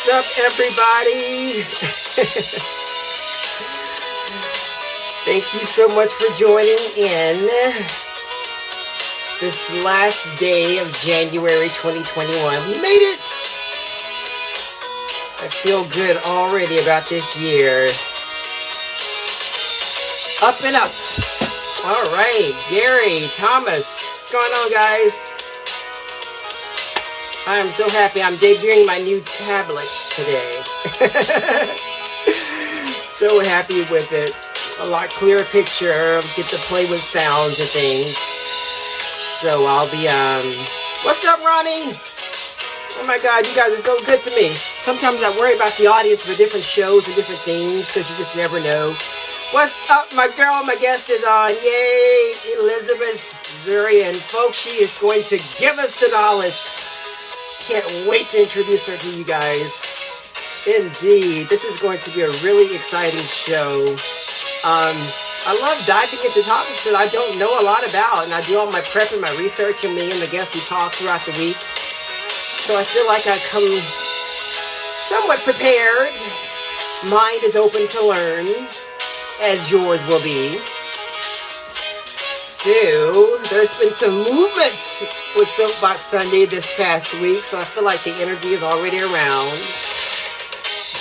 What's up, everybody? Thank you so much for joining in this last day of January 2021. We made it! I feel good already about this year. Up and up. All right, Gary, Thomas, what's going on, guys? I am so happy I'm debuting my new tablet today. So happy with it. A lot clearer picture. Get to play with sounds and things. So I'll be, what's up, Ronnie? Oh my God, you guys are so good to me. Sometimes I worry about the audience for different shows and different things because you just never know. What's up, my girl? My guest is on. Yay, Elizabeth Zerihun. Folks, she is going to give us the knowledge. Can't wait to introduce her to you guys. Indeed, this is going to be a really exciting show. I love diving into topics that I don't know a lot about, and I do all my prep and my research, and me and the guests we talk throughout the week. So I feel like I come somewhat prepared. Mind is open to learn, as yours will be. So, there's been some movement with Soapbox Sunday this past week, so I feel like the energy is already around.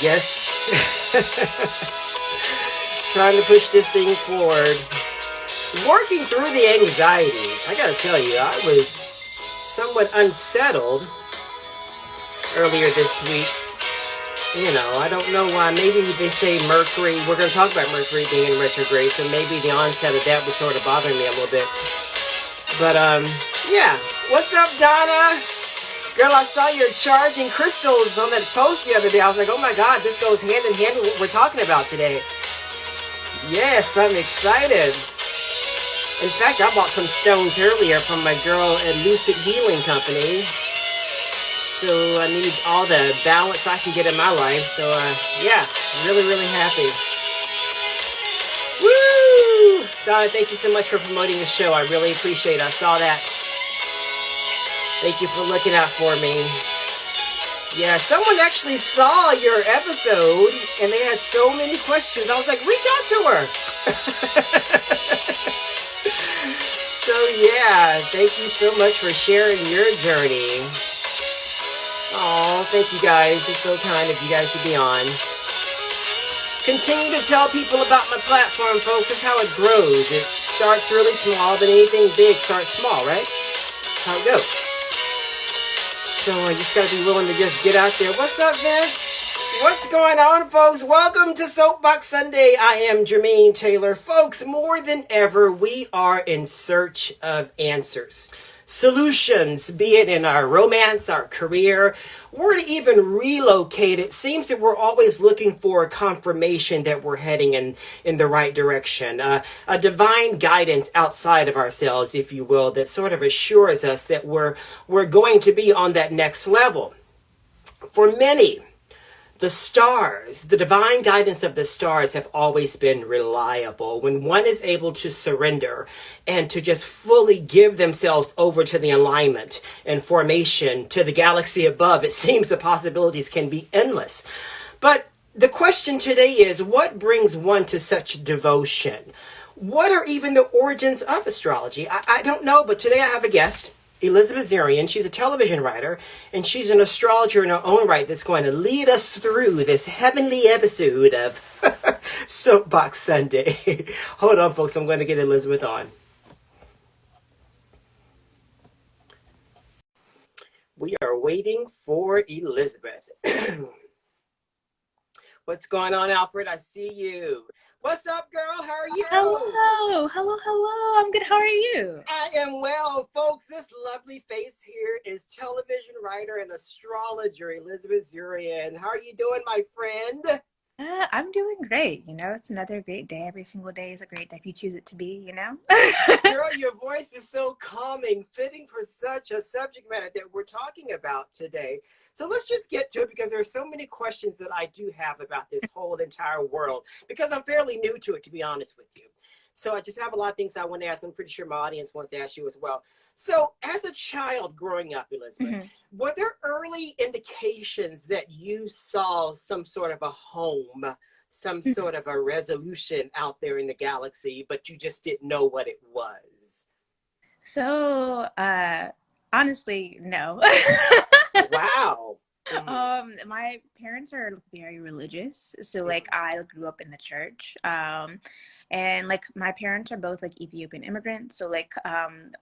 Yes. Trying to push this thing forward. Working through the anxieties. I gotta tell you, I was somewhat unsettled earlier this week. You know, I don't know why. Maybe they say Mercury. We're going to talk about Mercury being in retrograde, so maybe the onset of that was sort of bothering me a little bit. But, yeah. What's up, Donna? Girl, I saw your charging crystals on that post the other day. I was like, oh my God, this goes hand in hand with what we're talking about today. Yes, I'm excited. In fact, I bought some stones earlier from my girl at Lucid Healing Company. So I need all the balance I can get in my life. So yeah, really, really happy. Woo! Donna, thank you so much for promoting the show. I really appreciate it. I saw that. Thank you for looking out for me. Yeah, someone actually saw your episode and they had so many questions. I was like, reach out to her. So yeah, thank you so much for sharing your journey. Oh, thank you guys. It's so kind of you guys to be on. Continue to tell people about my platform, folks. That's how it grows. It starts really small, but anything big starts small, right? That's how it goes. So I just got to be willing to just get out there. What's up, Vince? What's going on, folks? Welcome to Soapbox Sunday. I am Jermaine Taylor. Folks, more than ever, we are in search of answers. Solutions, be it in our romance, our career, or to even relocate. It seems that we're always looking for a confirmation that we're heading in the right direction. A divine guidance outside of ourselves, if you will, that sort of assures us that we're going to be on that next level. For many, the stars, the divine guidance of the stars have always been reliable. When one is able to surrender and to just fully give themselves over to the alignment and formation to the galaxy above, it seems the possibilities can be endless. But the question today is, what brings one to such devotion? What are even the origins of astrology? I don't know, but today I have a guest. Elizabeth Zerihun. She's a television writer, and she's an astrologer in her own right that's going to lead us through this heavenly episode of Soapbox Sunday. Hold on, folks. I'm going to get Elizabeth on. We are waiting for Elizabeth. What's going on, Alfred? I see you. What's up, girl? How are you? Hello. I'm good. How are you? I am well, folks. This lovely face here is television writer and astrologer Elizabeth Zerihun. How are you doing, my friend? I'm doing great. You know, it's another great day. Every single day is a great day if you choose it to be, you know? Girl, your voice is so calming, fitting for such a subject matter that we're talking about today. So let's just get to it because there are so many questions that I do have about this whole entire world because I'm fairly new to it, to be honest with you. So I just have a lot of things I want to ask. I'm pretty sure my audience wants to ask you as well. So, as a child growing up, Elizabeth, Hmm. were there early indications that you saw some sort of a home, some sort of a resolution out there in the galaxy, but you just didn't know what it was? So, honestly, no. Wow. Hmm. My parents are very religious, so like Hmm. I grew up in the church. And like my parents are both like Ethiopian immigrants, so like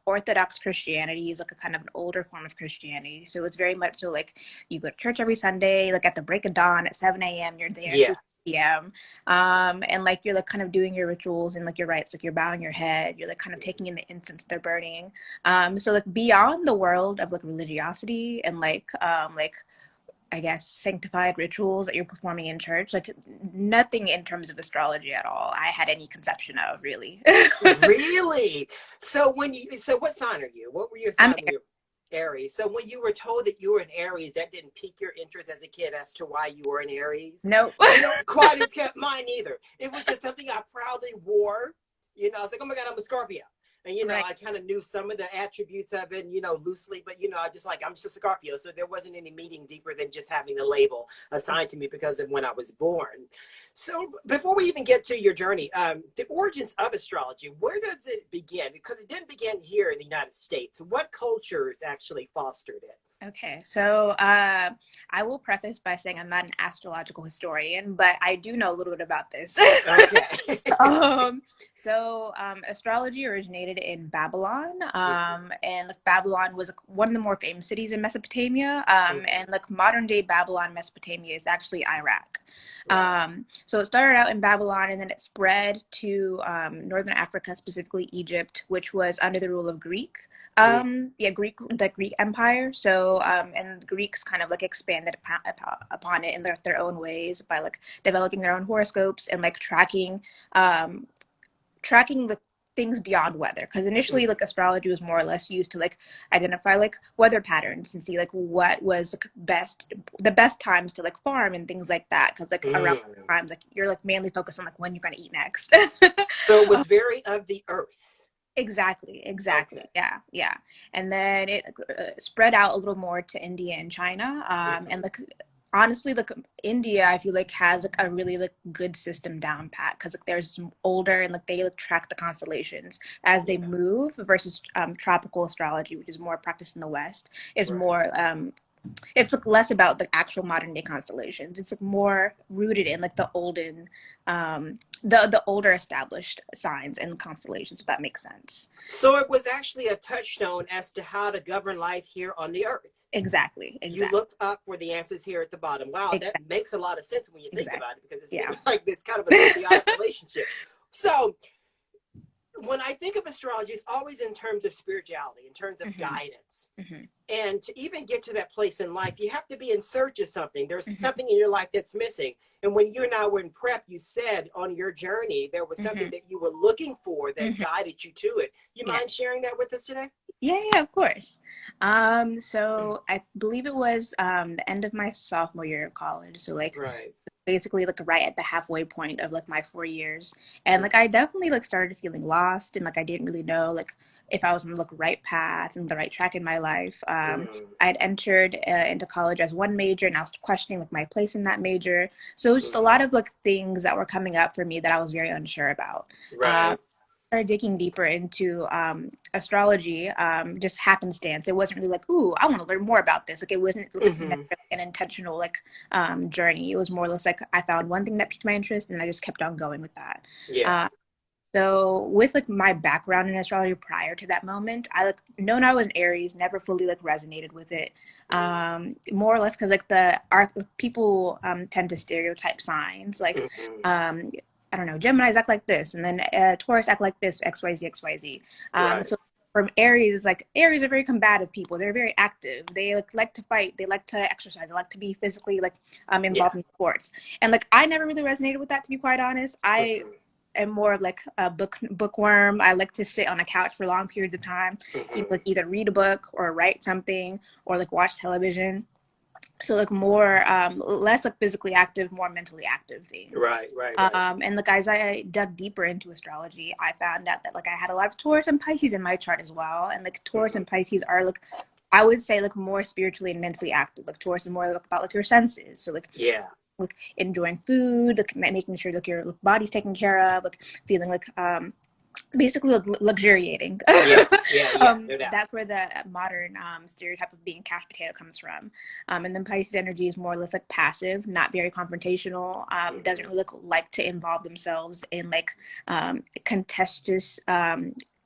Orthodox Christianity is like a kind of an older form of Christianity. So it's very much so like you go to church every Sunday, like at the break of dawn at 7 a.m. You're there Yeah. till p.m. And like you're like kind of doing your rituals and like your rites, like you're bowing your head, you're like kind of taking in the incense they're burning. So like beyond the world of like religiosity and like I guess, sanctified rituals that you're performing in church. Like nothing in terms of astrology at all. I had any conception of really. Really? So what sign are you? What were your I'm sign when you were Aries? So when you were told that you were an Aries, that didn't pique your interest as a kid as to why you were an Aries? nope. Quite as kept mine either. It was just something I proudly wore. I was like, oh my God, I'm a Scorpio. And Right. I kind of knew some of the attributes of it, loosely, but I'm just a Scorpio. So there wasn't any meaning deeper than just having the label assigned to me because of when I was born. So before we even get to your journey, the origins of astrology, where does it begin? Because it didn't begin here in the United States. What cultures actually fostered it? Okay, so I will preface by saying I'm not an astrological historian, but I do know a little bit about this. Okay. Um, Astrology originated in Babylon, and like Babylon was like, one of the more famous cities in Mesopotamia. And like modern day Babylon, Mesopotamia is actually Iraq. Right. So it started out in Babylon, and then it spread to northern Africa, specifically Egypt, which was under the rule of Greek. The Greek Empire. So, and the Greeks kind of like expanded upon it in their own ways by like developing their own horoscopes and like um, tracking the things beyond weather, because initially like astrology was more or less used to like identify like weather patterns and see like what was like the best times to like farm and things like that, because like around Mm. times like you're like mainly focused on like when you're going to eat next. So it was very of the earth. Exactly, exactly. Okay. Yeah, yeah. And then it spread out a little more to India and China. And like honestly, like India, I feel like has like a really like good system down pat, because like there's some older and like they like track the constellations as they Yeah. move, versus tropical astrology, which is more practiced in the West, is Right. more it's like less about the actual modern day constellations. It's like more rooted in like the olden the older established signs and constellations, if that makes sense. So it was actually a touchstone as to how to govern life here on the earth. Exactly, You exactly, looked up for the answers here at the bottom. Wow, that exactly, makes a lot of sense when you think exactly. about it, because it Yeah. seems like this kind of a symbiotic relationship. So when I think of astrology, it's always in terms of spirituality, in terms of Hmm. guidance. Hmm. And to even get to that place in life, you have to be in search of something. There's Hmm. something in your life that's missing. And when you and I were in prep, you said on your journey, there was something Hmm. that you were looking for that Hmm. guided you to it. You Yeah. mind sharing that with us today? Yeah, yeah, of course. So I believe it was the end of my sophomore year of college. So like Right. basically like right at the halfway point of like my 4 years. And like I definitely like started feeling lost, and like I didn't really know like if I was on the like, right path and the right track in my life. Mm-hmm. I'd entered into college as one major, and I was questioning like my place in that major. So it was just a Mm-hmm. lot of like things that were coming up for me that I was very unsure about. Um, Right. Started digging deeper into astrology, just happenstance. It wasn't really like, ooh, I want to learn more about this. Like it wasn't like Mm-hmm. necessarily an intentional like journey. It was more or less like I found one thing that piqued my interest, and I just kept on going with that. Yeah. Uh, so with like my background in astrology prior to that moment, I like known I was an Aries, never fully like resonated with it. More or less because like the art people tend to stereotype signs like Mm-hmm. um I don't know, Geminis act like this, and then Taurus act like this, XYZ, XYZ. Right. So from Aries, like Aries are very combative people. They're very active. They like to fight. They like to exercise. They like to be physically like Yeah. involved in sports. And like I never really resonated with that, to be quite honest. I Mm-hmm. am more of like a bookworm. I like to sit on a couch for long periods of time, Mm-hmm. like either read a book or write something or like watch television. So like more less like physically active, more mentally active things. Right, right, right. And like as I dug deeper into astrology, I found out that like I had a lot of Taurus and Pisces in my chart as well. And like Taurus Hmm. and Pisces are like, I would say like more spiritually and mentally active. Like Taurus is more like, about like your senses. So Yeah. like enjoying food, like making sure like your body's taken care of, like feeling like basically like luxuriating. Yeah, yeah, yeah, no doubt. That's where the modern stereotype of being a cash potato comes from. And then Pisces energy is more or less like passive, not very confrontational, doesn't Hmm. really like to involve themselves in like contentious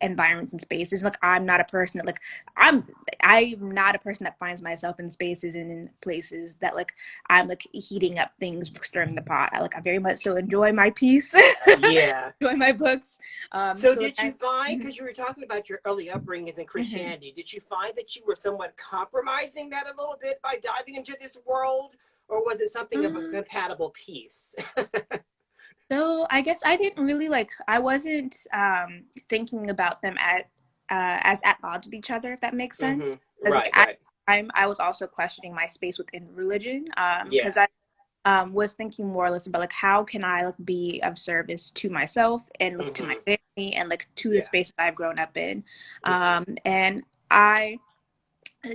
environments and spaces. Like I'm not a person that like I'm I'm not a person that finds myself in spaces and in places that like I'm like heating up things, stirring the pot. I very much so enjoy my peace, Yeah. enjoy my books. So So like did you find, because you were talking about your early upbringings in mhm. Christianity, did you find that you were somewhat compromising that a little bit by diving into this world, or was it something of a Um, compatible piece? so I guess I didn't really like. I wasn't thinking about them as at odds with each other, if that makes Hmm. sense. Because like Right, at right. the time, I was also questioning my space within religion. Yeah. Because I was thinking more or less about like how can I like be of service to myself and like to my Hmm. family and like to the Yeah. space that I've grown up in. Hmm. And I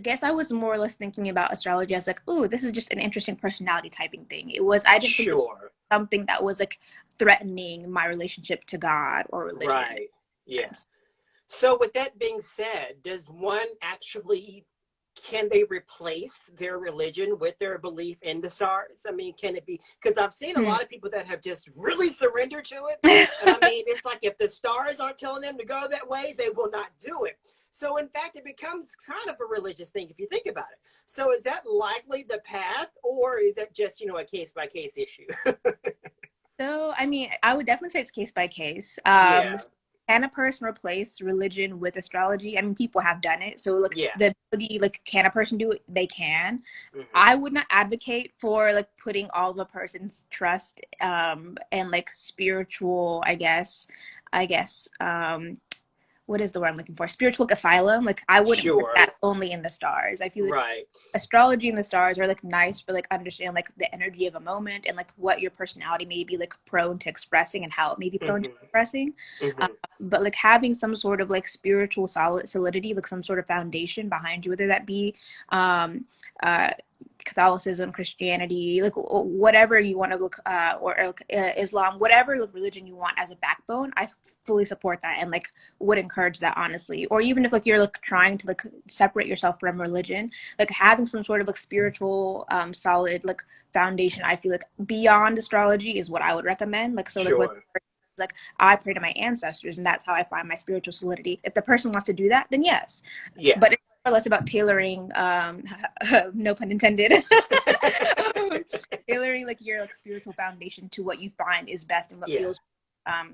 guess I was more or less thinking about astrology as like, oh, this is just an interesting personality typing thing. I didn't think it Sure. was something that was like threatening my relationship to God or religion. Right. Yeah. So with that being said, does one actually, can they replace their religion with their belief in the stars? I mean, can it be, because I've seen a Hmm. lot of people that have just really surrendered to it. And I mean, it's like if the stars aren't telling them to go that way, they will not do it. So in fact, it becomes kind of a religious thing if you think about it. So is that likely the path, or is that just, a case by case issue? So, I mean, I would definitely say it's case by case. Yeah. Can a person replace religion with astrology? I mean, people have done it. So, like Yeah. the ability, like, can a person do it? They can. Hmm. I would not advocate for like putting all of a person's trust and like spiritual, I guess, what is the word I'm looking for? Spiritual asylum. Like I wouldn't put Sure. that only in the stars. I feel like Right. astrology and the stars are like nice for like understanding like the energy of a moment and like what your personality may be like prone to expressing and how it may be prone to Hmm. expressing. Uh, Hmm. but like having some sort of like spiritual solidity, like some sort of foundation behind you, whether that be um, uh, Catholicism, Christianity, like whatever you want to look, or Islam, whatever like, religion you want as a backbone, I fully support that and like would encourage that honestly. Or even if like you're like trying to like separate yourself from religion, like having some sort of like spiritual, solid like foundation, I feel like beyond astrology is what I would recommend. Like so, like what Sure. like I pray to my ancestors and that's how I find my spiritual solidity. If the person wants to do that, then yes, Yeah. but it's more or less about tailoring, no pun intended, um, tailoring like your like spiritual foundation to what you find is best and what Yeah. feels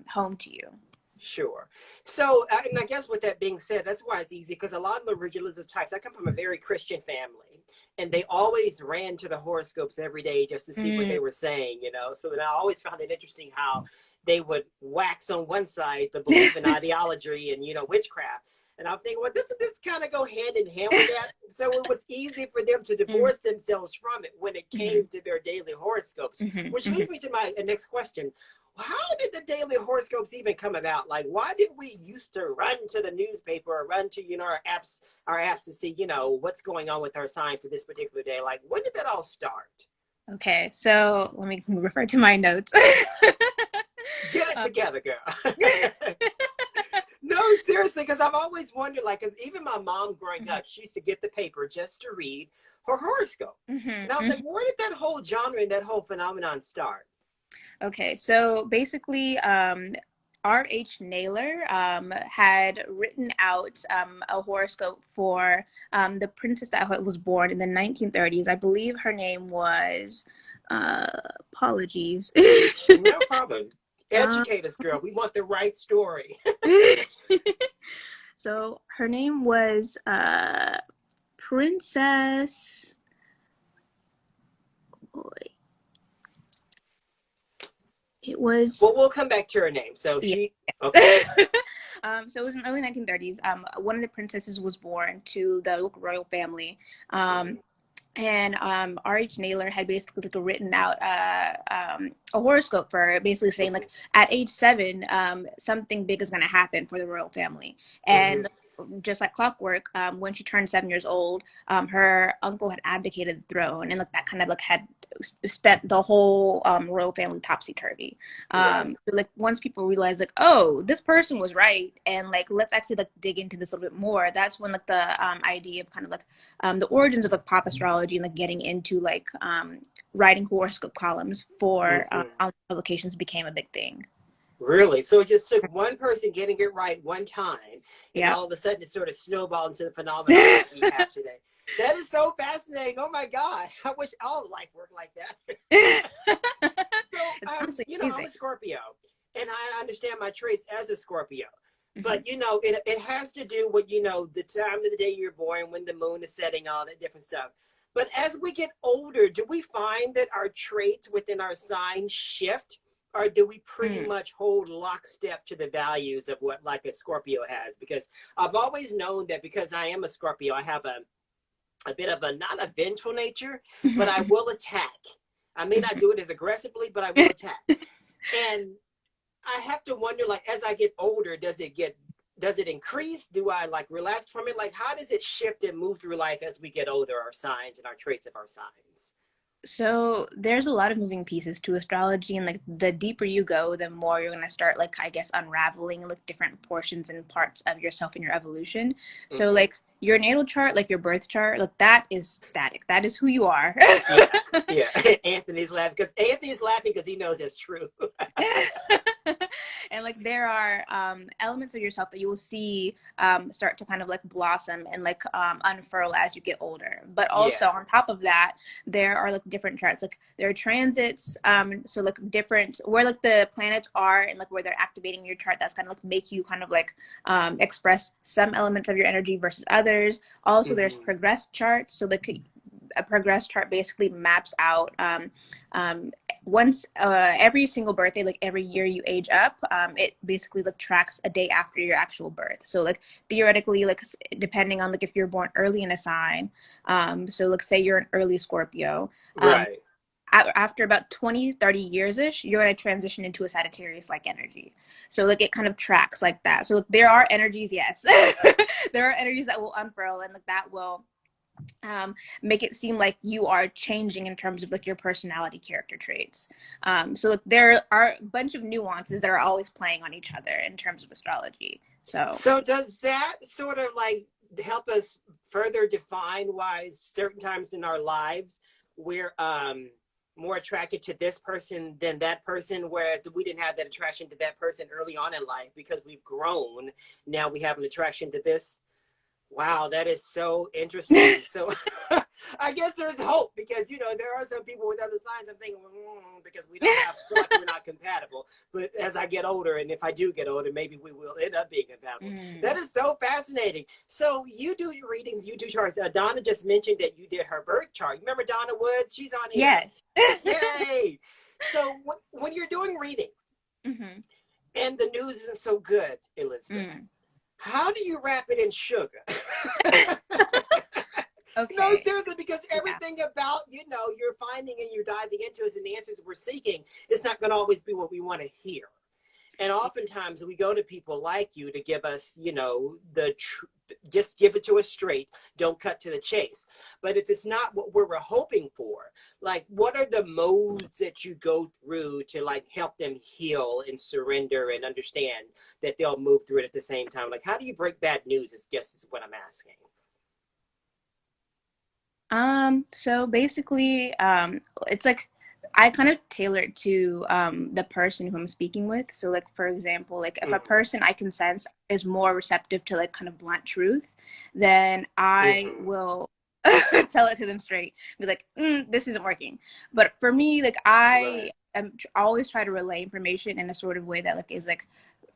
home to you. Sure. So, and I guess with that being said, that's why it's easy, because a lot of the religious types, I come from a very Christian family, and they always ran to the horoscopes every day just to see what Mm. they were saying. So then I always found it interesting how they would wax on one side the belief in ideology and, witchcraft. And I'm thinking, well, this kind of go hand in hand with that. So it was easy for them to Mm. divorce themselves from it when it Mhm. came to their daily horoscopes, Mhm. which Mhm. leads me to my next question. How did the daily horoscopes even come about? Like, why did we used to run to the newspaper or run to, our apps to see, what's going on with our sign for this particular day? Like, when did that all start? Okay, so let me refer to my notes. Get it um, together, girl. No, seriously, because I've always wondered, like, because even my mom growing mhm. up, she used to get the paper just to read her horoscope. Mhm. And I was like, Mhm. where did that whole genre and that whole phenomenon start? Okay, so basically, R.H. Naylor had written out a horoscope for the princess that was born in the 1930s. I believe her name was, uh, apologies. No problem. um, Educate us, girl. We want the right story. so her name was Princess. Boy, it was Well, we'll come back to her name. So yeah. okay. So it was in the early 1930s. One of the princesses was born to the local royal family. Um, Mhm. And R.H. Naylor had basically like written out a horoscope for her, basically saying like at age 7, something big is going to happen for the royal family. Mm-hmm. And just like clockwork, when she turned 7 years old, her uncle had abdicated the throne, and like that kind of like had spent the whole royal family topsy turvy. Right. So, like once people realize like, oh, this person was right, and like let's actually like dig into this a little bit more. That's when like the idea of kind of like the origins of like pop astrology and like getting into like writing horoscope columns for Mm-hmm. publications became a big thing. Really? So it just took one person getting it right one time, and Yeah. all of a sudden it sort of snowballed into the phenomenon that we have today. That is so fascinating. Oh my God. I wish all life worked like that. So, It's honestly I'm a amazing. Scorpio, and I understand my traits as a Scorpio. Hmm. But, it has to do with, the time of the day you're born, when the moon is setting, all that different stuff. But as we get older, do we find that our traits within our sign shift? Or do we pretty Mm. much hold lockstep to the values of what like a Scorpio has? Because I've always known that because I am a Scorpio, I have a bit of a not a vengeful nature, but I will attack. I may not do it as aggressively, but I will attack. And I have to wonder, like, as I get older, does it increase? Do I like relax from it? Like, how does it shift and move through life as we get older, our signs and our traits of our signs? So there's a lot of moving pieces to astrology, and like the deeper you go, the more you're gonna start like I guess unraveling like different portions and parts of yourself and your evolution. So Mm-hmm. like your natal chart, like your birth chart, like that is static. That is who you are. Yeah, yeah. Anthony's laughing because he knows that's true. And like there are elements of yourself that you will see start to kind of like blossom and like unfurl as you get older. But Yeah. also on top of that, there are like different charts. Like there are transits, so like different where like the planets are and like where they're activating your chart. That's kind of like make you kind of like express some elements of your energy versus others. Also, there's Mm-hmm. progressed charts. So like a progress chart basically maps out once every single birthday, like every year you age up, it basically like tracks a day after your actual birth. So like theoretically, like depending on like if you're born early in a sign, so like say you're an early Scorpio, Right. after about 20, 30 years ish, you're going to transition into a Sagittarius like energy. So like it kind of tracks like that. So there are energies, yes. There are energies that will unfurl and like that will make it seem like you are changing in terms of like your personality character traits. So like, there are a bunch of nuances that are always playing on each other in terms of astrology. So So does that sort of like help us further define why certain times in our lives we're more attracted to this person than that person, whereas we didn't have that attraction to that person early on in life because we've grown. Now we have an attraction to this. Wow, that is so interesting. So I guess there's hope because there are some people with other signs. I'm thinking because we don't have feel like we're not compatible. But as I get older, and if I do get older, maybe we will end up being compatible. That mm, is so fascinating. So you do your readings, you do charts. Donna just mentioned that you did her birth chart. Remember Donna Woods? She's on here. yes. Yay! So when you're doing readings Hmm. and the news isn't so good, Elizabeth, Mm. how do you wrap it in sugar? No, Okay. seriously, because Yeah. everything about, you're finding and you're diving into us and the answers we're seeking, it's not going to always be what we want to hear. And oftentimes we go to people like you to give us, just give it to us straight. Don't cut to the chase. But if it's not what we're hoping for, like what are the modes that you go through to like help them heal and surrender and understand that they'll move through it at the same time? Like, how do you break bad news? Is what I'm asking. So basically, it's like I kind of tailor it to the person who I'm speaking with. So like for example, like if a Mm-hmm. person I can sense is more receptive to like kind of blunt truth, then I Mm-hmm. will tell it to them straight. Be like, this isn't working. But for me, like I Right. am always try to relay information in a sort of way that like is like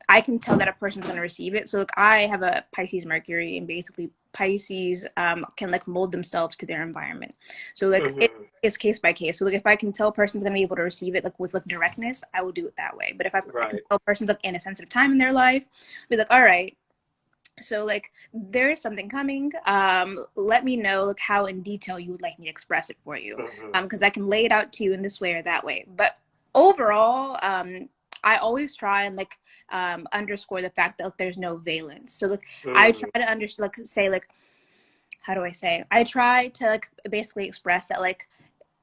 I can tell that a person's going to receive it. So like I have a Pisces Mercury, and basically Pisces can like mold themselves to their environment. So like Mm-hmm. it's case by case. So like if I can tell a person's going to be able to receive it like with like directness, I will do it that way. But if I can Right. tell a person's like in a sensitive time in their life, be like, all right, So like there is something coming. Let me know like how in detail you would like me to express it for you. Mm-hmm. Because I can lay it out to you in this way or that way. But overall, I always try and like underscore the fact that like, there's no valence. So like I Mm. try to like say like how do I say? I try to like basically express that like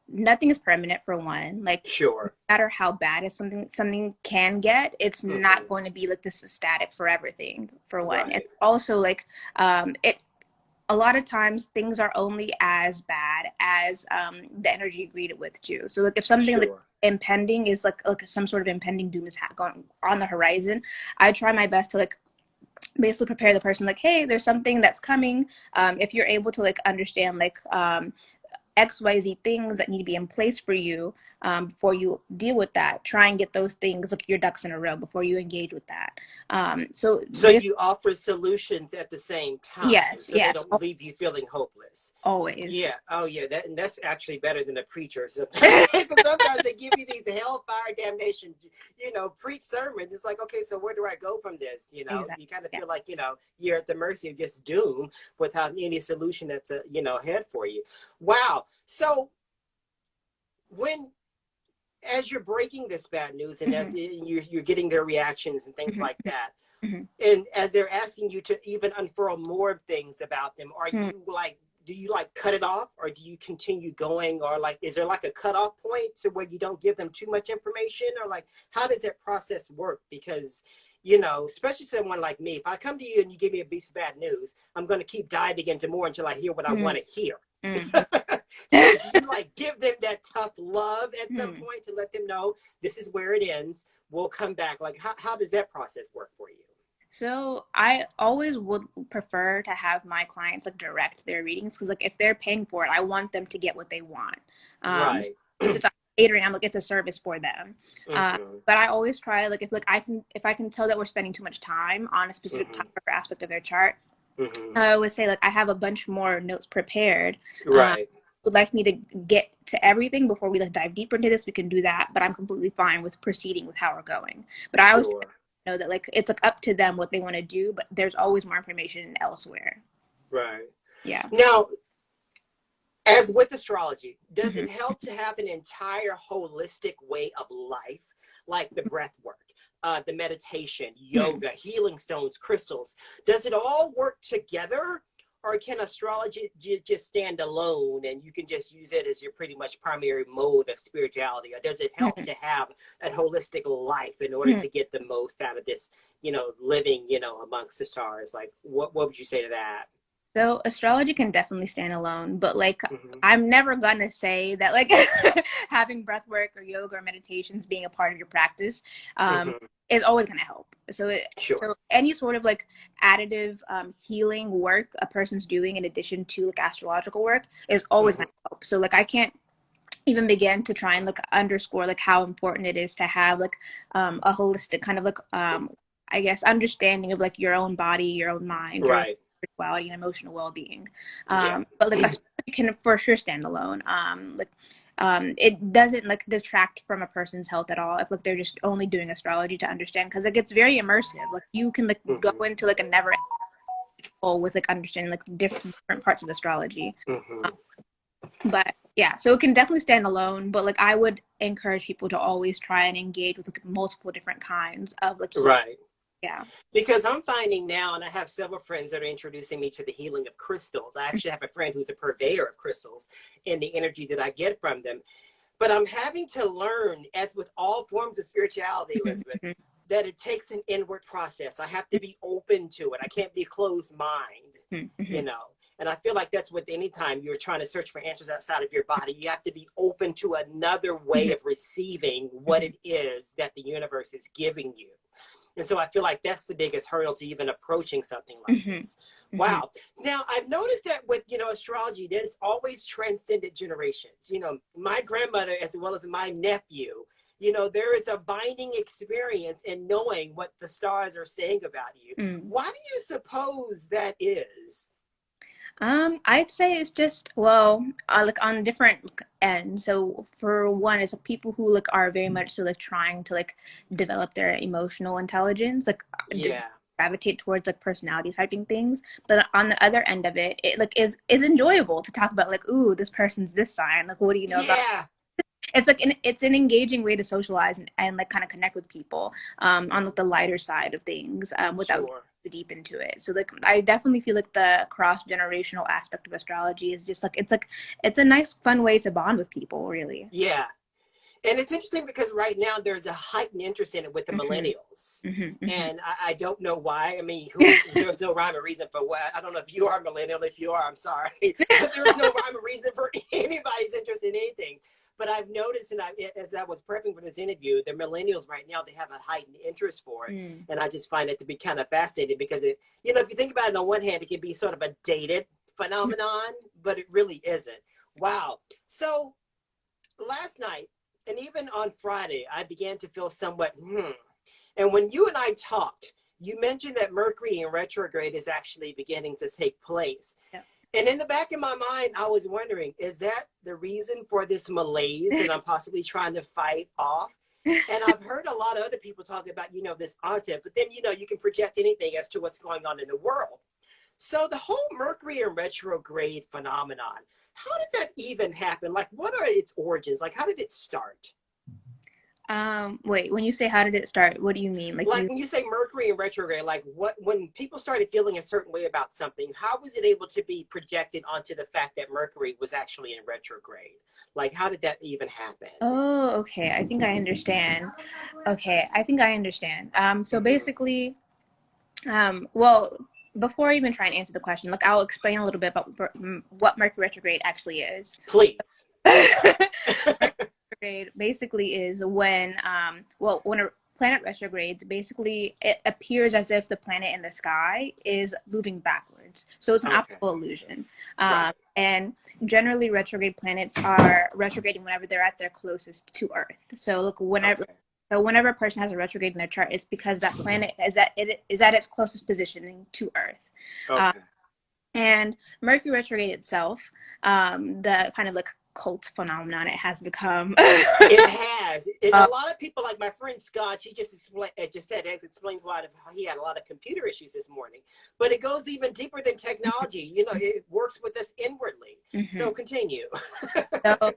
nothing is permanent for one. Like no Sure. matter how bad as something can get, it's Mm-hmm. not going to be like this static forever thing for one. And Right. also like it a lot of times things are only as bad as the energy you greet it with too. So like if something like Sure. impending is like some sort of impending doom is going on the horizon, I try my best to like basically prepare the person like, hey, there's something that's coming. If you're able to like understand like XYZ things that need to be in place for you before you deal with that. Try and get those things, like your ducks in a row before you engage with that. So So this, you offer solutions at the same time, yes, so they yes, don't leave you feeling hopeless. always. Yeah. Oh, yeah. And that's actually better than a preacher. Because sometimes they give you these hellfire damnation, preach sermons. It's like, okay, so where do I go from this? Exactly. You kind of Yeah. feel like, you're at the mercy of just doom without any solution that's, ahead for you. Wow. So when, as you're breaking this bad news and as Mm-hmm. you're getting their reactions and things like Mm-hmm. that, Mm-hmm. and as they're asking you to even unfurl more things about them, are Mm-hmm. you like, do you like cut it off, or do you continue going, or like is there like a cutoff point to where you don't give them too much information, or like how does that process work? Because especially someone like me, if I come to you and you give me a piece of bad news, I'm going to keep diving into more until I hear what I want to hear. Mm-hmm. So do you like give them that tough love at some Mm-hmm. point to let them know this is where it ends, we'll come back? Like how does that process work for you? So I always would prefer to have my clients like direct their readings because like if they're paying for it, I want them to get what they want. Right. If it's catering, I'm like it's a service for them. Mm-hmm. But I always try like if I can tell that we're spending too much time on a specific Mm-hmm. topic or aspect of their chart, Mm-hmm. I always say like I have a bunch more notes prepared. Um, Right. would like me to get to everything before we like dive deeper into this, we can do that. But I'm completely fine with proceeding with how we're going. But I always Sure. know that like it's like up to them what they want to do, but there's always more information elsewhere. Right. Yeah. Now, as with astrology, does Hmm. it help to have an entire holistic way of life, like the breath work, the meditation, Hmm. yoga, healing stones, crystals? Does it all work together? Or can astrology just stand alone and you can just use it as your pretty much primary mode of spirituality? Or does it help to have a holistic life in order Hmm. to get the most out of this, living, amongst the stars? Like, what would you say to that? So astrology can definitely stand alone, but like Mm-hmm. I'm never gonna say that like having breath work or yoga or meditations being a part of your practice um, Mm-hmm. is always gonna help. Sure. So any sort of like additive healing work a person's doing in addition to like astrological work is always Mm-hmm. gonna help. So like I can't even begin to try and like underscore like how important it is to have like a holistic kind of like I guess understanding of like your own body, your own mind, your own Right. spirituality and emotional well-being. Yeah. But like astrology can for sure stand alone. It doesn't like detract from a person's health at all if like they're just only doing astrology to understand because like it's very immersive. Like you can like go Mm-hmm. into like a never with like understanding like different parts of astrology. Mm-hmm. But yeah, so it can definitely stand alone, but like I would encourage people to always try and engage with like multiple different kinds of like healing. Right. Yeah. Because I'm finding now, and I have several friends that are introducing me to the healing of crystals. I actually have a friend who's a purveyor of crystals and the energy that I get from them. But I'm having to learn, as with all forms of spirituality, Elizabeth, that it takes an inward process. I have to be open to it. I can't be closed mind, you know. And I feel like that's with any time you're trying to search for answers outside of your body. You have to be open to another way of receiving what it is that the universe is giving you. And so I feel like that's the biggest hurdle to even approaching something like this. Wow. Now, I've noticed that with, astrology, that it's always transcended generations. My grandmother, as well as my nephew, there is a binding experience in knowing what the stars are saying about you. Why do you suppose that is? I'd say it's just well, like on different ends. So for one, it's like people who like are very much so like trying to like develop their emotional intelligence, like Yeah. gravitate towards like personality typing things. But on the other end of it, it like is enjoyable to talk about like, ooh, this person's this sign. Like, what do you know about? Yeah, It's like it's an engaging way to socialize and like kind of connect with people on like the lighter side of things without getting sure. too deep into it. So like I definitely feel like the cross generational aspect of astrology is just like it's a nice fun way to bond with people, really. Yeah. And it's interesting because right now there's a heightened interest in it with the Hmm. millennials. Hmm. And I don't know why. I mean, who there's no rhyme or reason for what. I don't know if you are a millennial. If you are, I'm sorry. But there's no rhyme or reason for anybody's interest in anything. But I've noticed, and as I was prepping for this interview, the millennials right now, they have a heightened interest for it. Mm. And I just find it to be kind of fascinating because it, you know, if you think about it, on one hand, it can be sort of a dated phenomenon, but it really isn't. Wow. So last night, and even on Friday, I began to feel somewhat, And when you and I talked, you mentioned that Mercury in retrograde is actually beginning to take place. Yeah. And in the back of my mind, I was wondering, is that the reason for this malaise that I'm possibly trying to fight off? And I've heard a lot of other people talk about, you know, this onset, but then, you know, you can project anything as to what's going on in the world. So the whole Mercury in retrograde phenomenon, how did that even happen? Like, what are its origins? Like, how did it start? Wait, when you say how did it start, what do you mean? Like Like when you say Mercury in retrograde, like what, when people started feeling a certain way about something, how was it able to be projected onto the fact that Mercury was actually in retrograde? Like, how did that even happen? Oh, okay. I think I understand. Okay, I think I understand. So Hmm. basically, well, before I even try and answer the question, like I'll explain a little bit about what Mercury retrograde actually is. Please. Mercury retrograde basically is when, well, when a planet retrogrades, basically it appears as if the planet in the sky is moving backwards. So it's an Okay. optical illusion. Right. And generally, retrograde planets are retrograding whenever they're at their closest to Earth. So look, Okay. whenever a person has a retrograde in their chart, it's because that planet is at its closest positioning to Earth. Um, Okay. and Mercury retrograde itself, the kind of like cult phenomenon it has become. It has. And uh, a lot of people, like my friend Scott, she just said it explains why he had a lot of computer issues this morning. But it goes even deeper than technology. You know, it works with us inwardly. So mhm. continue. So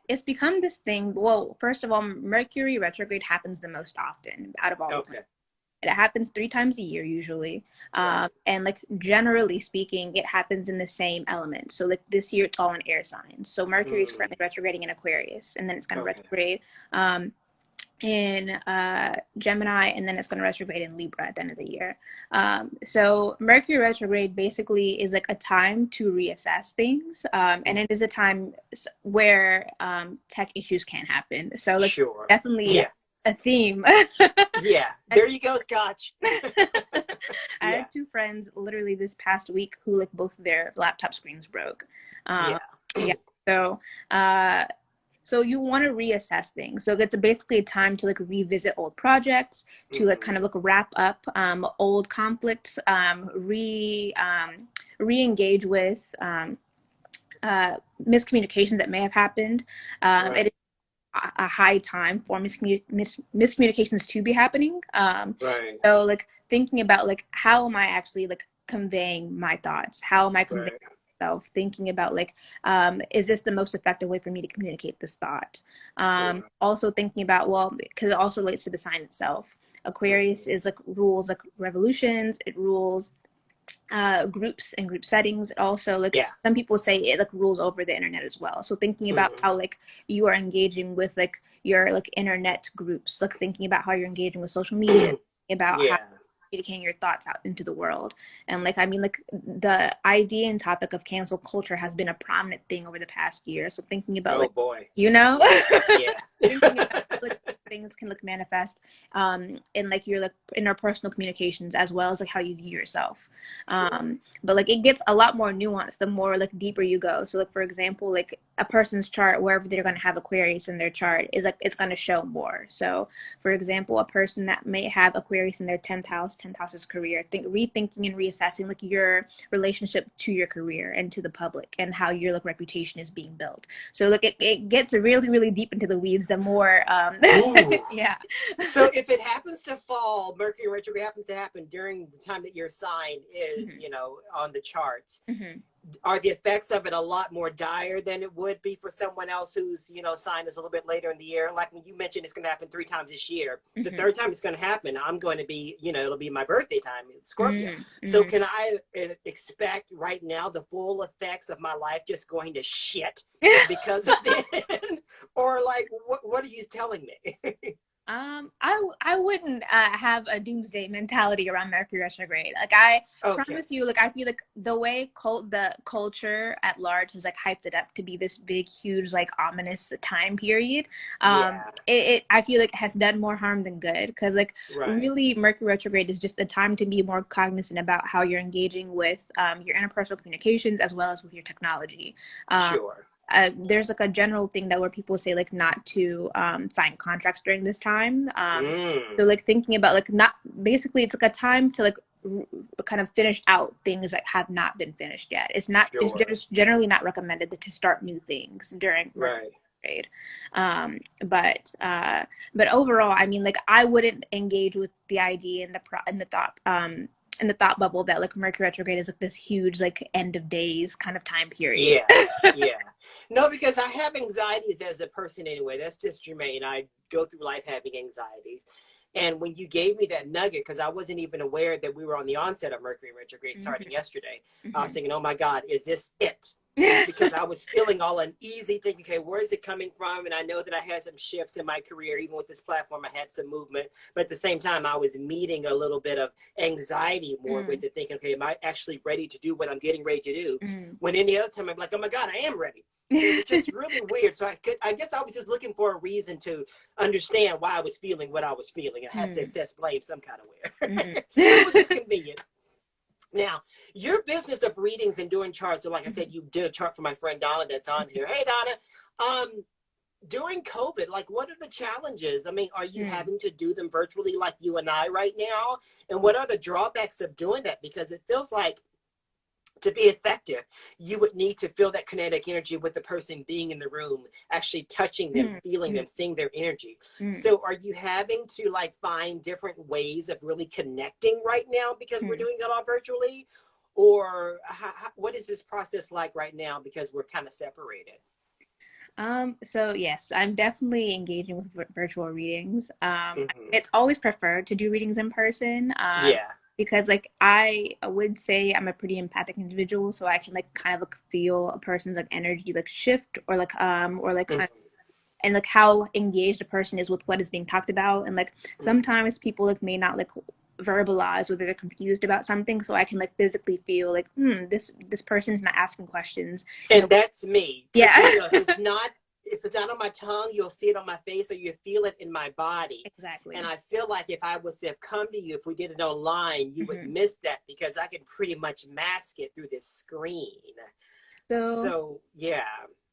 it's become this thing. Well, first of all, Mercury retrograde happens the most often out of all the planets. Okay. It happens 3 times a year usually, Right. and like generally speaking, it happens in the same element. So like this year, it's all in air signs. So Mercury is Mm. currently retrograding in Aquarius, and then it's going to Okay. retrograde um, in Gemini, and then it's going to retrograde in Libra at the end of the year. So Mercury retrograde basically is like a time to reassess things, and it is a time where tech issues can happen. So like Sure. definitely Yeah. a theme. Yeah. There you go, Scotch. I Yeah. had two friends literally this past week who like both their laptop screens broke. Um, Yeah. yeah, so uh, so you want to reassess things. So it's basically a time to like revisit old projects, to like kind Hmm. of like wrap up old conflicts, re-engage with miscommunications that may have happened. It Right. is a high time for miscommunications to be happening. Right. So like thinking about like how am I actually like conveying my thoughts? How am I conveying Right. myself? Thinking about like is this the most effective way for me to communicate this thought? Sure. Also thinking about well because it also relates to the sign itself. Aquarius Hmm. is like rules like revolutions. It rules groups and group settings. Also like Yeah. some people say it like rules over the internet as well, so thinking about Hmm. how like you are engaging with like your like internet groups, like thinking about how you're engaging with social media, about how Yeah. communicating your thoughts out into the world. And like I mean like the idea and topic of cancel culture has been a prominent thing over the past year, so thinking about Oh like boy. you know Yeah. thinking about like things can like manifest in like your like interpersonal communications as well as like how you view yourself. Sure. But like it gets a lot more nuanced the more like deeper you go. So like for example, like a person's chart, wherever they're going to have Aquarius in their chart is like it's going to show more. So for example, a person that may have Aquarius in their 10th house is career, rethinking and reassessing like your relationship to your career and to the public and how your like reputation is being built. So like it gets really really deep into the weeds the more Ooh. Yeah. So if it happens to fall, Mercury retrograde happens to happen during the time that your sign is, Hmm. on the charts, Hmm. are the effects of it a lot more dire than it would be for someone else whose sign is a little bit later in the year? Like when you mentioned it's going to happen 3 times this year, the Hmm. third time it's going to happen, I'm going to be, it'll be my birthday time in Scorpio. So Hmm. can I expect right now the full effects of my life just going to shit because of then? Or like what are you telling me? I wouldn't have a doomsday mentality around Mercury retrograde. Like I Okay. promise you, like I feel like the way the culture at large has like hyped it up to be this big, huge, like ominous time period. Yeah. I feel like it has done more harm than good because like Right. really Mercury retrograde is just a time to be more cognizant about how you're engaging with your interpersonal communications as well as with your technology. Um, Sure. there's like a general thing that where people say like not to sign contracts during this time. Mm. So like thinking about like not basically it's like a time to like kind of finish out things that have not been finished yet. It's Sure. just generally not recommended to start new things during Mercury Right. retrograde. But overall, I mean, like I wouldn't engage with the idea and the thought bubble that like Mercury retrograde is like this huge like end of days kind of time period. Yeah, yeah. No, because I have anxieties as a person anyway. That's just germane. I go through life having anxieties. And when you gave me that nugget, because I wasn't even aware that we were on the onset of Mercury retrograde starting Hmm. yesterday, I was Hmm. thinking, oh my God, is this it? Because I was feeling all uneasy, thinking, okay, where is it coming from? And I know that I had some shifts in my career, even with this platform, I had some movement. But at the same time, I was meeting a little bit of anxiety more Mm, with it, thinking, okay, am I actually ready to do what I'm getting ready to do? mm. When any other time I'm like, oh my God, I am ready. So it was just really weird. So I guess I was just looking for a reason to understand why I was feeling what I was feeling. I had to Mm, assess blame some kind of way. mm. But it was just convenient. Now, your business of readings and doing charts. So like I Mhm, said, you did a chart for my friend Donna that's on here. Hey Donna, during COVID, like what are the challenges? I mean, are you mm. having to do them virtually like you and I right now? And what are the drawbacks of doing that? Because it feels like to be effective, you would need to feel that kinetic energy with the person being in the room, actually touching them, Mm, feeling mm, them, seeing their energy. mm, So, are you having to like find different ways of really connecting right now because we're mm. doing it all virtually? Or what is this process like right now because we're kind of separated? So yes, I'm definitely engaging with virtual readings. Mm-hmm. It's always preferred to do readings in person, Yeah. because like I would say I'm a pretty empathic individual, so I can like kind of like feel a person's like energy like shift or like Mm-hmm. and like how engaged a person is with what is being talked about, and like Mm-hmm. sometimes people like may not like verbalize whether they're confused about something, so I can like physically feel like this person's not asking questions in a And that's me because yeah. if it's not on my tongue, you'll see it on my face or you feel it in my body. And Exactly. I feel like if I was to have come to you, if we did it online, you would Hmm. miss that because I can pretty much mask it through this screen. So So yeah.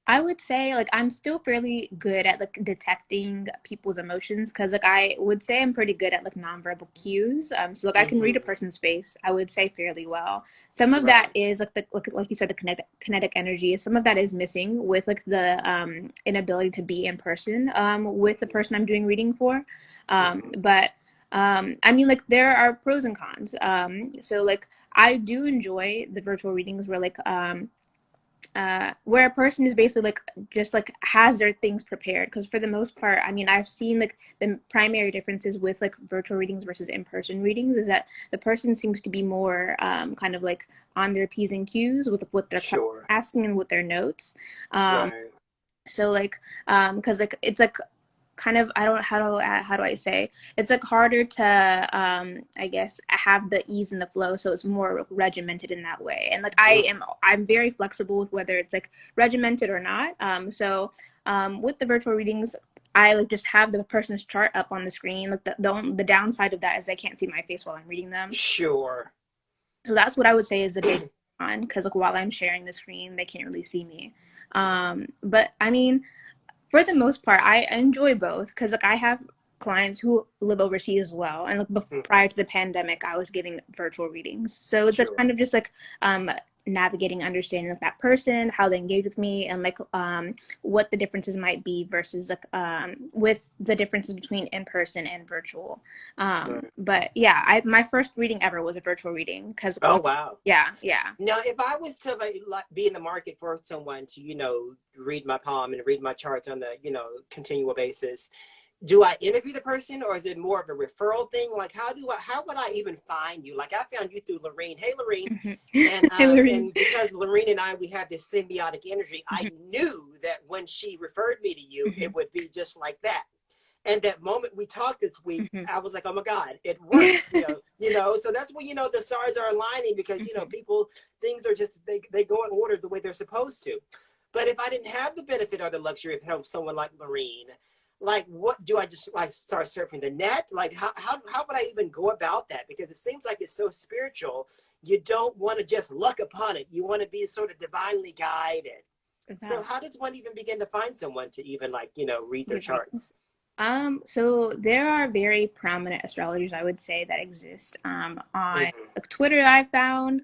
I would say like I'm still fairly good at like detecting people's emotions because like I would say I'm pretty good at like nonverbal cues. So like I can read a Mm-hmm. person's face, I would say fairly well. Some of that Right. is like like you said, the kinetic energy. Some of that is missing with like the inability to be in person with the Mm-hmm. person I'm doing reading for. Mm-hmm. But I mean like there are pros and cons. So like I do enjoy the virtual readings where a person is basically like just like has their things prepared, because for the most part, I mean, I've seen like the primary differences with like virtual readings versus in-person readings is that the person seems to be more kind of like on their p's and q's with what they're Sure. asking and with their notes. um Right. so like because like it's like kind of I don't how do I say, it's like harder to I guess have the ease and the flow, so it's more regimented in that way. And like Mm-hmm. I'm very flexible with whether it's like regimented or not. With the virtual readings, I like just have the person's chart up on the screen. Like the downside of that is they can't see my face while I'm reading them. Sure. So that's what I would say is the big one, because like while I'm sharing the screen, they can't really see me. But I mean, for the most part, I enjoy both because like I have clients who live overseas as well, and like Mm-hmm. prior to the pandemic, I was giving virtual readings, so it's like Sure. kind of just like um navigating, understanding like that person, how they engage with me, and like what the differences might be versus like with the differences between in person and virtual. Right. But yeah, I my first reading ever was a virtual reading because Oh, wow. yeah. Now, if I was to like be in the market for someone to, read my palm and read my charts on the, continual basis, do I interview the person, or is it more of a referral thing? Like, how would I even find you? Like, I found you through Lorene. Hey, Lorene. And Hillary. and because Lorene and I, we have this symbiotic energy, I knew that when she referred me to you, it would be just like that. And that moment we talked this week, I was like, oh my God, it works. So that's when the stars are aligning, because people, things are just they go in order the way they're supposed to. But if I didn't have the benefit or the luxury of help someone like Lorene, like, what do I just like start surfing the net? Like, how would I even go about that? Because it seems like it's so spiritual. You don't want to just luck upon it. You want to be sort of divinely guided. So how does one even begin to find someone to even read their charts? So there are very prominent astrologers, I would say, that exist on Mm-hmm. like Twitter that I found,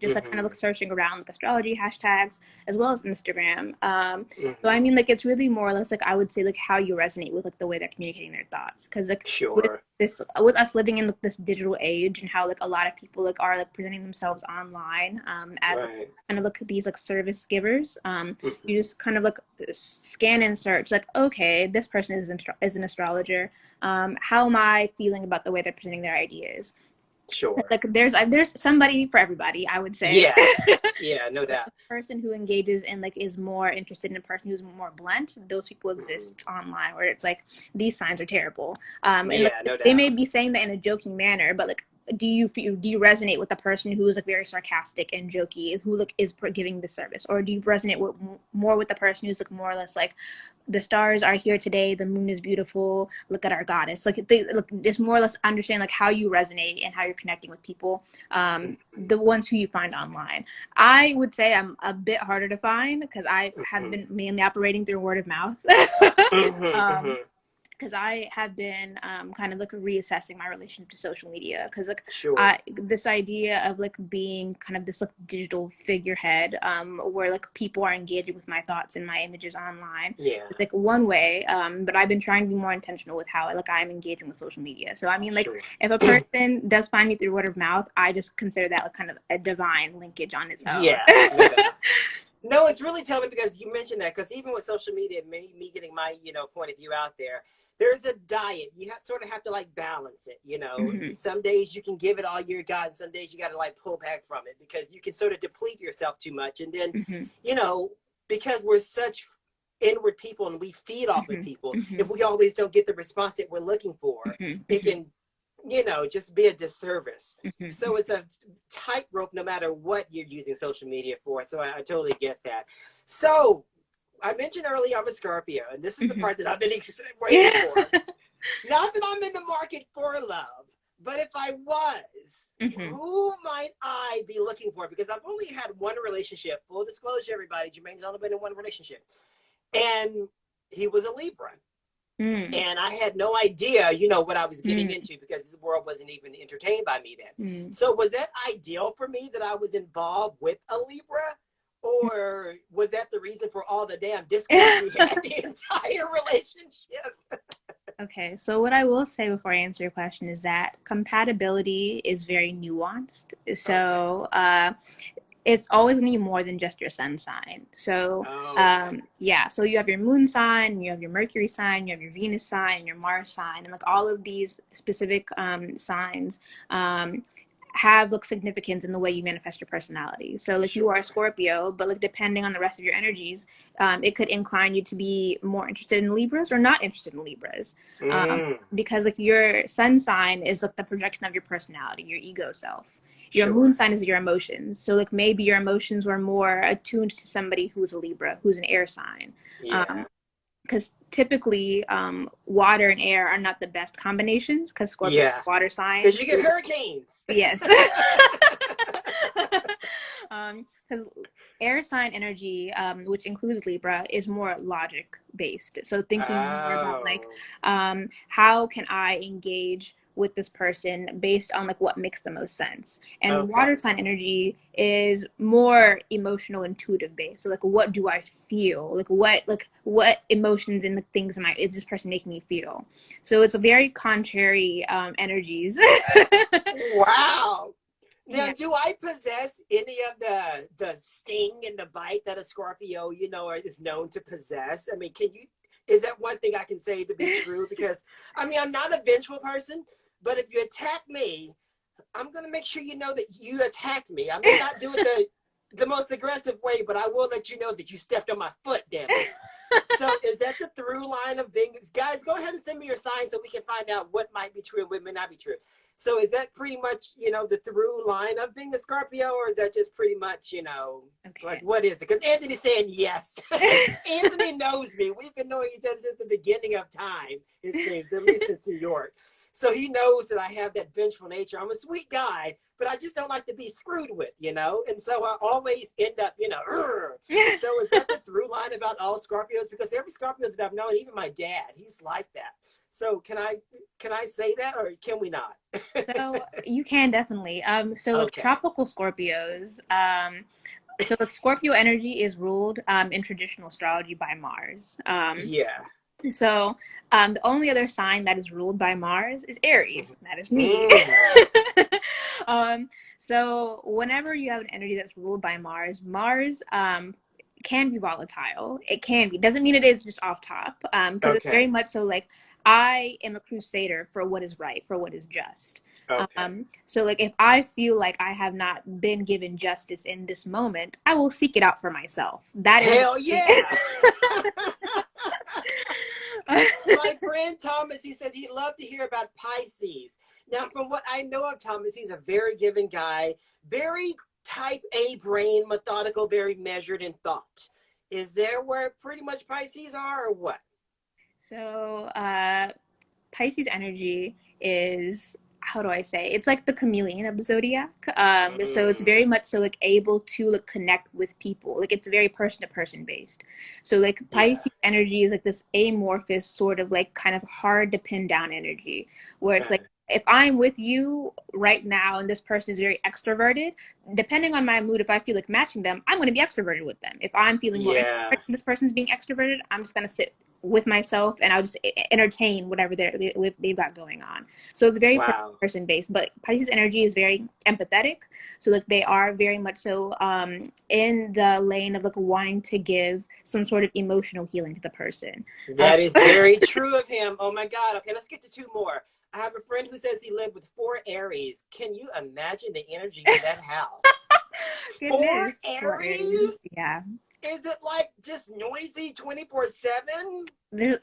just like kind of Mm-hmm. like searching around like astrology hashtags as well as Instagram. So I Mm-hmm. mean, like it's really more or less like I would say like how you resonate with like the way they're communicating their thoughts, because like Sure. with us living in like, this digital age and how like a lot of people like are like presenting themselves online as like, Right. kind of look at these like service givers. Mm-hmm. You just kind of like scan and search like, okay, this person is an astrologer. How am I feeling about the way they're presenting their ideas? Sure. Like there's somebody for everybody, I would say. Yeah. Yeah, no Like doubt. the person who engages and like is more interested in a person who's more blunt, those people Mm-hmm. exist online, where it's like these signs are terrible, and Yeah, like no they may doubt. be saying that in a joking manner, but like do you resonate with the person who is like very sarcastic and jokey, who like is giving the service, or do you resonate with more with the person who's like more or less like the stars are here today, the moon is beautiful, look at our goddess, like they look just more or less understand like how you resonate and how you're connecting with people, Mm-hmm. the ones who you find online. I would say I'm a bit harder to find because I have Mm-hmm. been mainly operating through word of mouth. Mm-hmm. um, Mm-hmm. because I have been kind of like reassessing my relationship to social media, because like Sure. this idea of like being kind of this like digital figurehead, where like people are engaging with my thoughts and my images online, Yeah. is like one way, but I've been trying to be more intentional with how like I'm engaging with social media. So I mean, like Sure. if a person does find me through word of mouth, I just consider that like kind of a divine linkage on its own. Yeah, no doubt. No, it's really telling, because you mentioned that, because even with social media, me getting my point of view out there, there's a diet. You sort of have to like balance it. Hmm. Some days you can give it all you got, and some days you got to like pull back from it, because you can sort of deplete yourself too much, and then Hmm. you know because we're such inward people and we feed off of Hmm. people. Hmm. If we always don't get the response that we're looking for, it Hmm. can just be a disservice. Hmm. So it's a tightrope no matter what you're using social media for. So I totally get that. So I mentioned earlier I'm a Scorpio, and this is the Hmm. part that I've been waiting Yeah. for. Not that I'm in the market for love, but if I was, Hmm. who might I be looking for? Because I've only had one relationship. Full disclosure, everybody, Jermaine's only been in one relationship. And he was a Libra. Mm. And I had no idea, what I was getting Mm. into, because this world wasn't even entertained by me then. Mm. So was that ideal for me that I was involved with a Libra? Or was that the reason for all the damn discourse we had the entire relationship? Okay, so what I will say before I answer your question is that compatibility is very nuanced. Okay. So it's always going to be more than just your sun sign. So Okay. yeah, so you have your moon sign, you have your Mercury sign, you have your Venus sign, your Mars sign, and like all of these specific signs have like significance in the way you manifest your personality. So like you are a Sure. Scorpio, but like depending on the rest of your energies, it could incline you to be more interested in Libras or not interested in Libras. Mm, Because like your sun sign is like the projection of your personality, your ego self. Your moon sure. sign is your emotions. So like maybe your emotions were more attuned to somebody who's a Libra, who's an air sign. Yeah. Because typically water and air are not the best combinations, because Scorpio is Yeah. a water sign. Because you get hurricanes. Yes. Because air sign energy, which includes Libra, is more logic based. So thinking more about like, Oh. how can I engage with this person based on like what makes the most sense. And Okay. water sign energy is more emotional, intuitive based. So like, what do I feel? Like what emotions and the things is this person making me feel? So it's a very contrary energies. Wow. Now, Yeah. do I possess any of the sting and the bite that a Scorpio, is known to possess? I mean, is that one thing I can say to be true? Because I mean, I'm not a vengeful person, but if you attack me, I'm gonna make sure you know that you attacked me. I may not do it the most aggressive way, but I will let you know that you stepped on my foot, damn it. So is that the through line of things? Guys, go ahead and send me your signs so we can find out what might be true and what may not be true. So is that pretty much, the through line of being a Scorpio, or is that just pretty much, like Okay. what is it? Because Anthony's saying yes. Anthony knows me. We've been knowing each other since the beginning of time, it seems, at least since New York. So he knows that I have that vengeful nature. I'm a sweet guy, but I just don't like to be screwed with, And so I always end up, "Urgh." So is that the through line about all Scorpios? Because every Scorpio that I've known, even my dad, he's like that. So can I say that, or can we not? So you can definitely. So like Okay. tropical Scorpios, so like Scorpio energy is ruled in traditional astrology by Mars. Yeah. So the only other sign that is ruled by Mars is Aries. That is me. Mm-hmm. um, so whenever you have an energy that's ruled by Mars, Mars can be volatile. It can be. Doesn't mean it is just off top. Because it's very Okay. much so like I am a crusader for what is right, for what is just. Okay. So like if I feel like I have not been given justice in this moment, I will seek it out for myself. That is Hell yeah. My friend Thomas, he said he'd love to hear about Pisces. Now, from what I know of Thomas, he's a very giving guy, very type A brain, methodical, very measured in thought. Is there where pretty much Pisces are, or what? So Pisces energy is, how do I say? It's like the chameleon of the zodiac. So it's very Mm, much so like able to like connect with people. Like it's very person to person based. So like yeah. Pisces energy is like this amorphous sort of like kind of hard to pin down energy, where it's like if I'm with you right now and this person is very extroverted, depending on my mood, if I feel like matching them, I'm going to be extroverted with them. If I'm feeling more Yeah. introverted, this person's being extroverted, I'm just going to sit with myself and I'll just entertain whatever they've got going on. So it's very Wow. person based, but Pisces energy is very empathetic. So like they are very much so in the lane of like wanting to give some sort of emotional healing to the person. Um, That is very true of him. Oh my God. Okay, let's get to two more. I have a friend who says he lived with four Aries. Can you imagine the energy in that house? Four Goodness, for Aries, Aries? yeah. Is it like just noisy 24/7? There,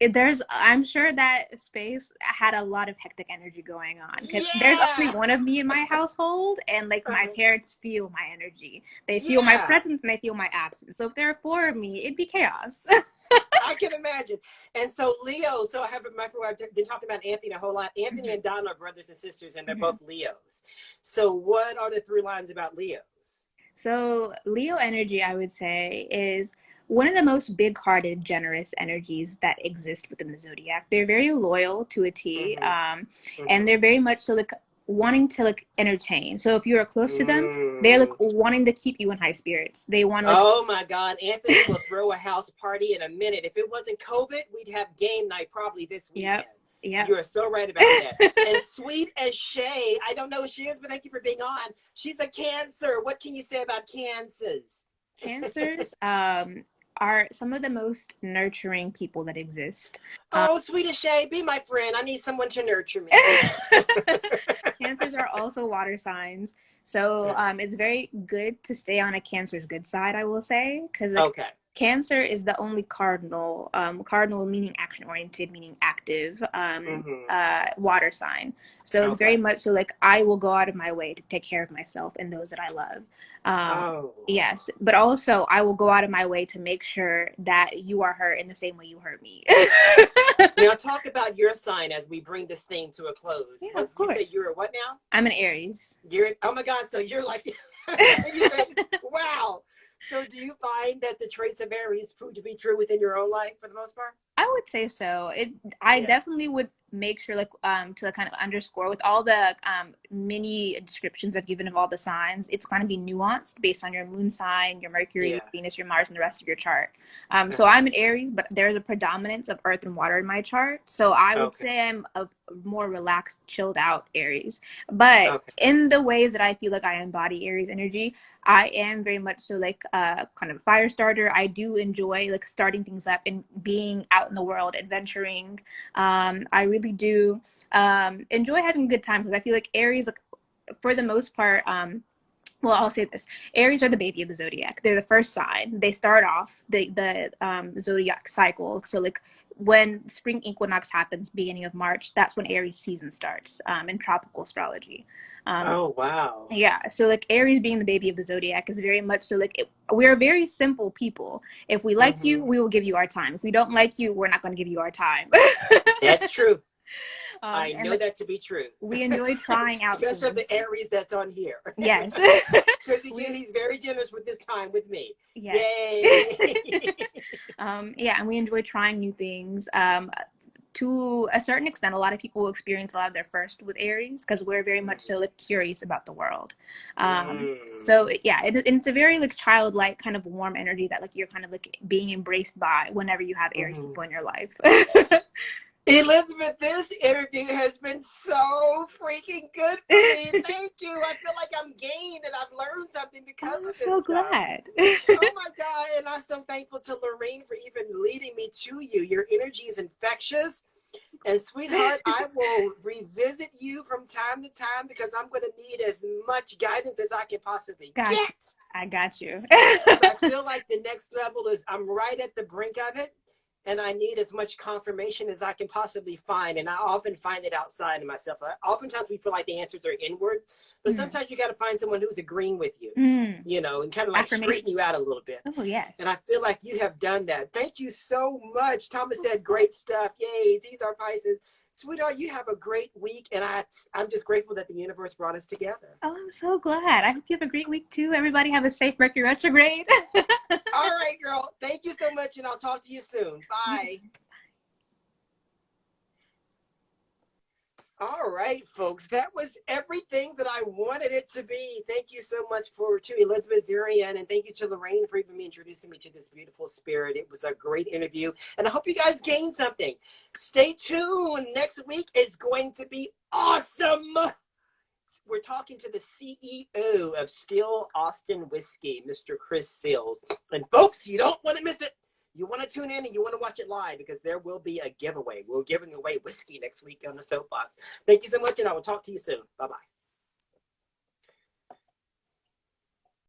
there's, I'm sure that space had a lot of hectic energy going on because there's only Yeah. one of me in my household, and like my parents feel my energy. They feel my Yeah. presence and they feel my absence. So if there are four of me, it'd be chaos. I can imagine. And so Leo, so I have my friend, I've been talking about Anthony a whole lot. Anthony Mhm, and Donna are brothers and sisters, and they're mhm. both Leos. So what are the through lines about Leos? So Leo energy, I would say, is one of the most big-hearted, generous energies that exist within the zodiac. They're very loyal to a T, Mm-hmm. and Mm-hmm. they're very much so like wanting to like entertain. So if you're close to them, they're like Mm. wanting to keep you in high spirits. They want to like, Oh my God, Anthony will throw a house party in a minute. If it wasn't COVID, we'd have game night probably this yep, weekend. yep. You are so right about that. And sweet as Shay, I don't know who she is, but thank you for being on. She's a Cancer. What can you say about Cancers? Cancers are some of the most nurturing people that exist. Um, Oh, sweet as Shay, be my friend. I need someone to nurture me. Cancers are also water signs, so it's very good to stay on a Cancer's good side, I will say, because like Okay. Cancer is the only cardinal, cardinal meaning action oriented, meaning active, Mm-hmm. water sign. So it's Okay. very much so like I will go out of my way to take care of myself and those that I love. Um, Oh. yes, but also I will go out of my way to make sure that you are hurt in the same way you hurt me. Now talk about your sign as we bring this thing to a close. Yeah, What of you say course. you're a what now? I'm an Aries. You're oh my God, so you're like you said, wow. So do you find that the traits of Aries prove to be true within your own life for the most part? I would say so. I Yeah. definitely would make sure to kind of underscore with all the mini descriptions I've given of all the signs, it's going to be nuanced based on your moon sign, your Mercury, your Yeah. Venus, your Mars, and the rest of your chart. So Uh-huh. I'm an Aries, but there's a predominance of earth and water in my chart. So I would Okay. say I'm a more relaxed, chilled out Aries. But Okay. in the ways that I feel like I embody Aries energy, I am very much so like kind of fire starter. I do enjoy like starting things up and being out in the world, adventuring. I really do enjoy having a good time because I feel like Aries, like, for the most part, well, I'll say this: Aries are the baby of the zodiac. They're the first sign. They start off the zodiac cycle. So like when spring equinox happens, beginning of March, that's when Aries season starts in tropical astrology. Um, Oh, wow. yeah, so like Aries being the baby of the zodiac is very much so like we're very simple people. If we like you, Mm-hmm. we will give you our time. If we don't like you, we're not going to give you our time. That's true. I And know like that to be true. we enjoy trying out Especially of the things. Aries that's on here. Yes. Because again, we he's very generous with his time with me. yes. Yay! Yeah, and we enjoy trying new things. To a certain extent, a lot of people will experience a lot of their first with Aries because we're very much so like curious about the world. Mm. So yeah, it's a very like childlike kind of warm energy that like you're kind of like being embraced by whenever you have Aries Mhm. people in your life. Elizabeth, this interview has been so freaking good for me. Thank you. I feel like I'm gained and I've learned something because I'm of this so stuff. glad. Oh my God. And I'm so thankful to Lorraine for even leading me to you. Your energy is infectious. And sweetheart, I will revisit you from time to time because I'm going to need as much guidance as I can possibly Got you. get. I got you. Because I feel like the next level is I'm right at the brink of it. And I need as much confirmation as I can possibly find. And I often find it outside of myself. Oftentimes we feel like the answers are inward, but Mm. sometimes you got to find someone who's agreeing with you, Mm. you know, and kind of like Affirmation. straighten you out a little bit. Oh And yes. I feel like you have done that. Thank you so much. Thomas said great stuff. Yay, these are Pisces. Sweetheart, you have a great week. And I'm just grateful that the universe brought us together. Oh, I'm so glad. I hope you have a great week too. Everybody have a safe Mercury retrograde. All right, girl. Thank you so much. And I'll talk to you soon. You Bye. All right, folks, that was everything that I wanted it to be. Thank you so much to Elizabeth Zerihun, and thank you to Lorraine for even introducing me to this beautiful spirit. It was a great interview, and I hope you guys gained something. Stay tuned. Next week is going to be awesome. We're talking to the CEO of Still Austin Whiskey, Mr. Chris Sills. And folks, you don't want to miss it. You want to tune in and you want to watch it live because there will be a giveaway. We're giving away whiskey next week on the Soapbox. Thank you so much, and I will talk to you soon. Bye-bye.